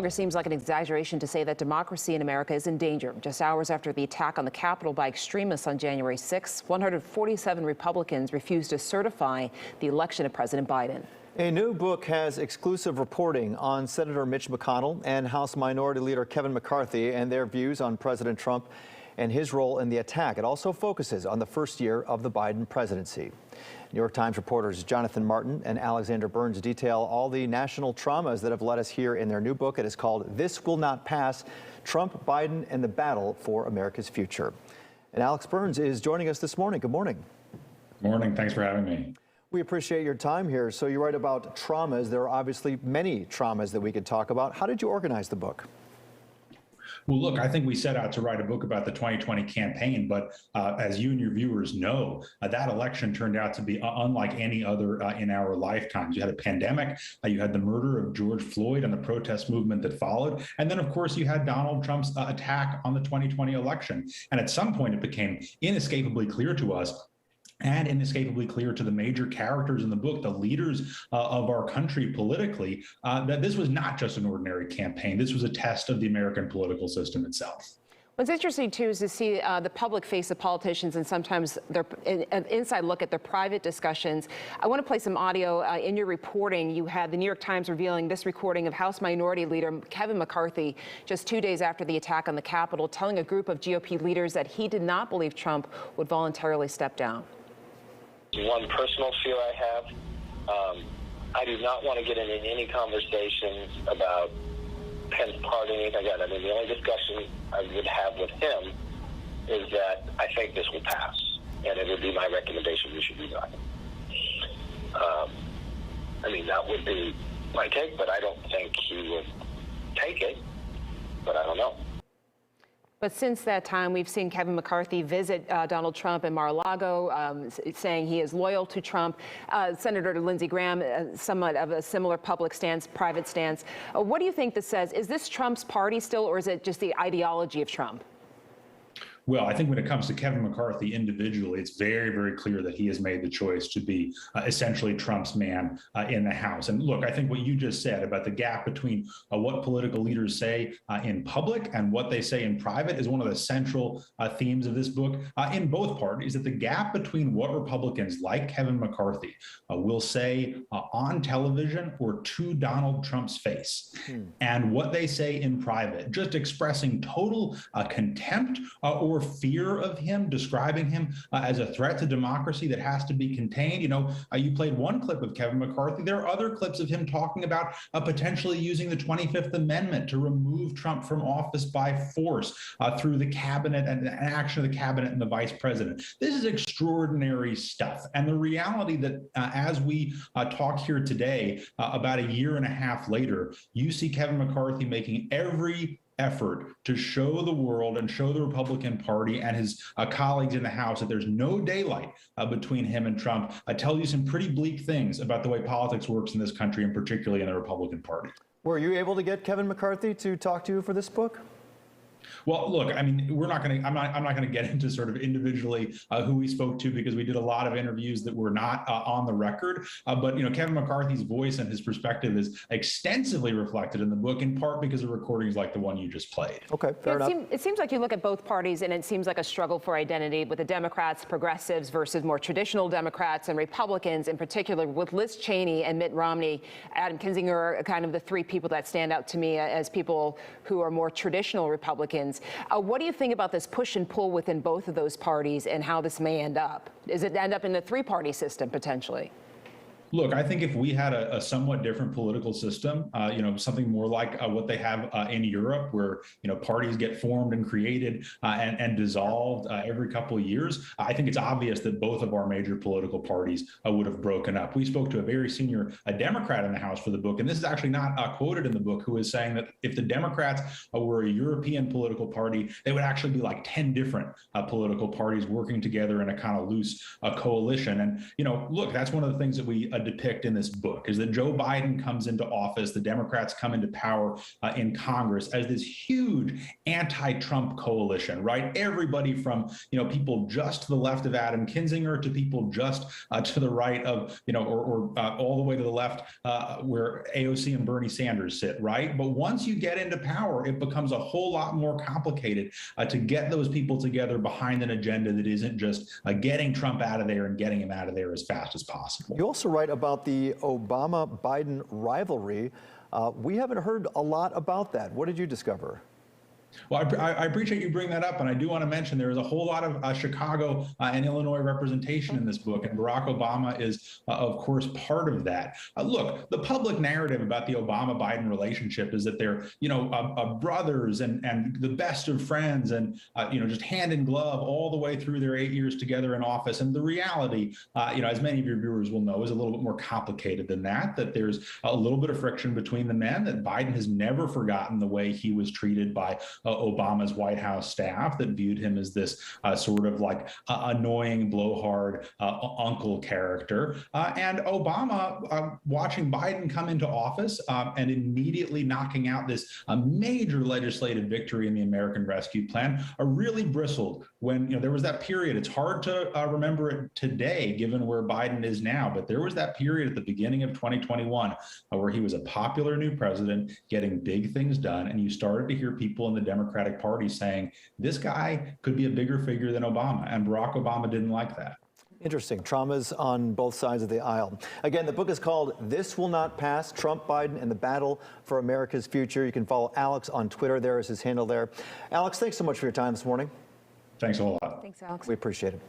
It seems like an exaggeration to say that democracy in America is in danger. Just hours after the attack on the Capitol by extremists on January 6, 147 Republicans refused to certify the election of President Biden. A new book has exclusive reporting on Senator Mitch McConnell and House Minority Leader Kevin McCarthy and their views on President Trump and his role in the attack. It also focuses on the first year of the Biden presidency. New York Times reporters Jonathan Martin and Alexander Burns detail all the national traumas that have led us here in their new book. It is called This Will Not Pass: Trump, Biden, and the Battle for America's Future. And Alex Burns is joining us this morning. Good morning. Good morning. Thanks for having me. We appreciate your time here. So you write about traumas. There are obviously many traumas that we could talk about. How did you organize the book? Well, look, I think we set out to write a book about the 2020 campaign, but as you and your viewers know, that election turned out to be unlike any other in our lifetimes. You had a pandemic, you had the murder of George Floyd and the protest movement that followed, and then, of course, you had Donald Trump's attack on the 2020 election. And at some point, it became inescapably clear to us and inescapably clear to the major characters in the book, the leaders of our country politically, that this was not just an ordinary campaign. This was a test of the American political system itself. What's interesting, too, is to see the public face of politicians and sometimes an inside look at their private discussions. I want to play some audio. In your reporting, you had the New York Times revealing this recording of House Minority Leader Kevin McCarthy just 2 days after the attack on the Capitol, telling a group of GOP leaders that he did not believe Trump would voluntarily step down. One personal fear I have, I do not want to get into any conversations about him pardoning anything like that. I mean, the only discussion I would have with him is that I think this will pass, and it would be my recommendation we should do that. I mean, that would be my take, but I don't think he would take it, but I don't know. But since that time, we've seen Kevin McCarthy visit Donald Trump in Mar-a-Lago, saying he is loyal to Trump. Senator Lindsey Graham, somewhat of a similar public stance, private stance. What do you think this says? Is this Trump's party still, or is it just the ideology of Trump? Well, I think when it comes to Kevin McCarthy individually, it's very, very clear that he has made the choice to be essentially Trump's man in the House. And look, I think what you just said about the gap between what political leaders say in public and what they say in private is one of the central themes of this book in both parties, that the gap between what Republicans like Kevin McCarthy will say on television or to Donald Trump's face and what they say in private, just expressing total contempt or fear of him, describing him as a threat to democracy that has to be contained. You know, you played one clip of Kevin McCarthy. There are other clips of him talking about potentially using the 25th Amendment to remove Trump from office by force through the cabinet and action of the cabinet and the vice president. This is extraordinary stuff. And the reality that as we talk here today, about a year and a half later, you see Kevin McCarthy making every effort to show the world and show the Republican Party and his colleagues in the House that there's no daylight between him and Trump. I tell you some pretty bleak things about the way politics works in this country, and particularly in the Republican Party. Were you able to get Kevin McCarthy to talk to you for this book? Well, look, I mean, I'm not going to get into sort of individually who we spoke to, because we did a lot of interviews that were not on the record. But, you know, Kevin McCarthy's voice and his perspective is extensively reflected in the book, in part because of recordings like the one you just played. Okay, fair enough. It seems like you look at both parties and it seems like a struggle for identity with the Democrats, progressives versus more traditional Democrats, and Republicans in particular, with Liz Cheney and Mitt Romney. Adam Kinzinger are kind of the three people that stand out to me as people who are more traditional Republicans. What do you think about this push and pull within both of those parties and how this may end up? Does it end up in a three-party system potentially? Look, I think if we had a somewhat different political system, you know, something more like what they have in Europe, where, you know, parties get formed and created and dissolved every couple of years, I think it's obvious that both of our major political parties would have broken up. We spoke to a very senior Democrat in the House for the book, and this is actually not quoted in the book, who is saying that if the Democrats were a European political party, they would actually be like 10 different political parties working together in a kind of loose coalition. And, you know, look, that's one of the things that we depict in this book is that Joe Biden comes into office, the Democrats come into power in Congress as this huge anti-Trump coalition, right? Everybody from, people just to the left of Adam Kinzinger to people just to the right of, or all the way to the left where AOC and Bernie Sanders sit, right? But once you get into power, it becomes a whole lot more complicated to get those people together behind an agenda that isn't just getting Trump out of there and getting him out of there as fast as possible. You also write about the Obama-Biden rivalry. We haven't heard a lot about that. What did you discover? Well, I appreciate you bringing that up, and I do want to mention there is a whole lot of Chicago and Illinois representation in this book, and Barack Obama is, of course, part of that. Look, the public narrative about the Obama-Biden relationship is that they're, brothers and the best of friends, and just hand in glove all the way through their 8 years together in office. And the reality, as many of your viewers will know, is a little bit more complicated than that. That there's a little bit of friction between the men. That Biden has never forgotten the way he was treated by Obama's White House staff, that viewed him as this sort of like annoying blowhard uncle character. And Obama, watching Biden come into office and immediately knocking out this major legislative victory in the American Rescue Plan, really bristled when there was that period. It's hard to remember it today, given where Biden is now, but there was that period at the beginning of 2021 where he was a popular new president, getting big things done, and you started to hear people in the Democratic Party saying, this guy could be a bigger figure than Obama, and Barack Obama didn't like that. Interesting. Traumas on both sides of the aisle. Again, the book is called This Will Not Pass, Trump, Biden, and the Battle for America's Future. You can follow Alex on Twitter. There is his handle there. Alex, thanks so much for your time this morning. Thanks a whole lot. Thanks, Alex. We appreciate it.